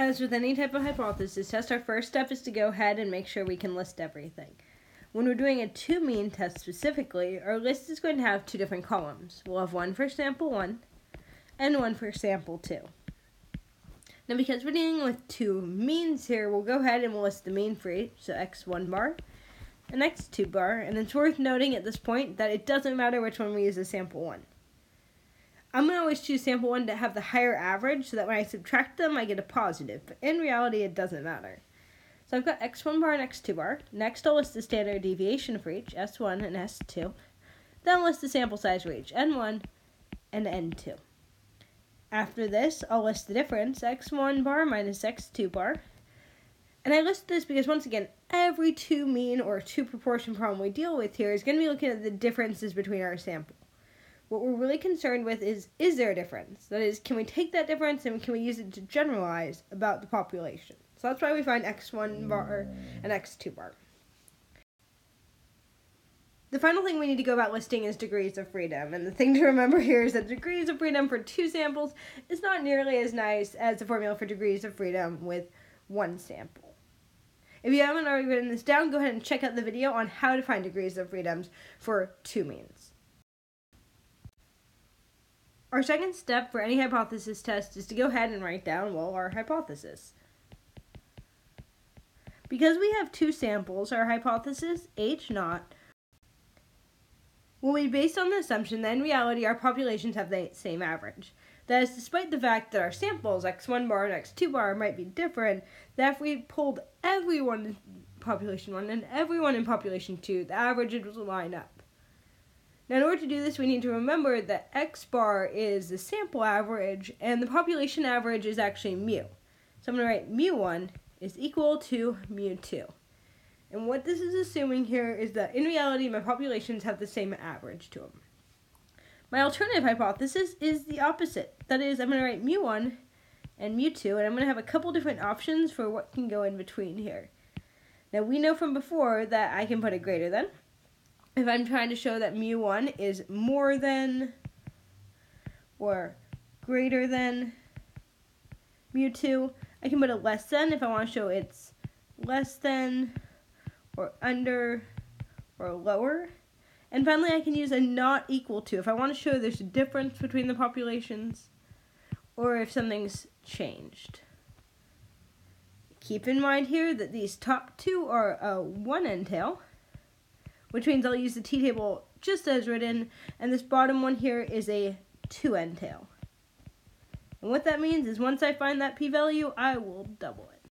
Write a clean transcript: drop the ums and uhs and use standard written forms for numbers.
As with any type of hypothesis test, our first step is to go ahead and make sure we can list everything. When we're doing a two-mean test specifically, our list is going to have two different columns. We'll have one for sample 1 and one for sample 2. Now because we're dealing with two means here, we'll go ahead and we'll list the mean for each, so x1 bar and x2 bar, and it's worth noting at this point that it doesn't matter which one we use as sample 1. I'm going to always choose sample 1 to have the higher average so that when I subtract them, I get a positive. But in reality, it doesn't matter. So I've got x1 bar and x2 bar. Next, I'll list the standard deviation for each, S1 and S2. Then I'll list the sample size for each, N1 and N2. After this, I'll list the difference, x1 bar minus x2 bar. And I list this because, once again, every two mean or two proportion problem we deal with here is going to be looking at the differences between our sample. What we're really concerned with is there a difference? That is, can we take that difference and can we use it to generalize about the population? So that's why we find x1 bar and x2 bar. The final thing we need to go about listing is degrees of freedom. And the thing to remember here is that degrees of freedom for two samples is not nearly as nice as the formula for degrees of freedom with one sample. If you haven't already written this down, go ahead and check out the video on how to find degrees of freedoms for two means. Our second step for any hypothesis test is to go ahead and write down, well, our hypothesis. Because we have two samples, our hypothesis, H naught, will be based on the assumption that in reality our populations have the same average. That is, despite the fact that our samples, x1 bar and x2 bar, might be different, that if we pulled everyone in population 1 and everyone in population 2, the averages will line up. Now, in order to do this, we need to remember that x bar is the sample average, and the population average is actually mu. So I'm going to write mu1 is equal to mu2. And what this is assuming here is that in reality, my populations have the same average to them. My alternative hypothesis is the opposite. That is, I'm going to write mu1 and mu2, and I'm going to have a couple different options for what can go in between here. Now, we know from before that I can put a greater than. If I'm trying to show that mu1 is more than or greater than mu2, I can put a less than if I want to show it's less than or under or lower. And finally, I can use a not equal to if I want to show there's a difference between the populations or if something's changed. Keep in mind here that these top two are a 1 entail, which means I'll use the t-table just as written, and this bottom one here is a 2 entail. And what that means is once I find that p-value, I will double it.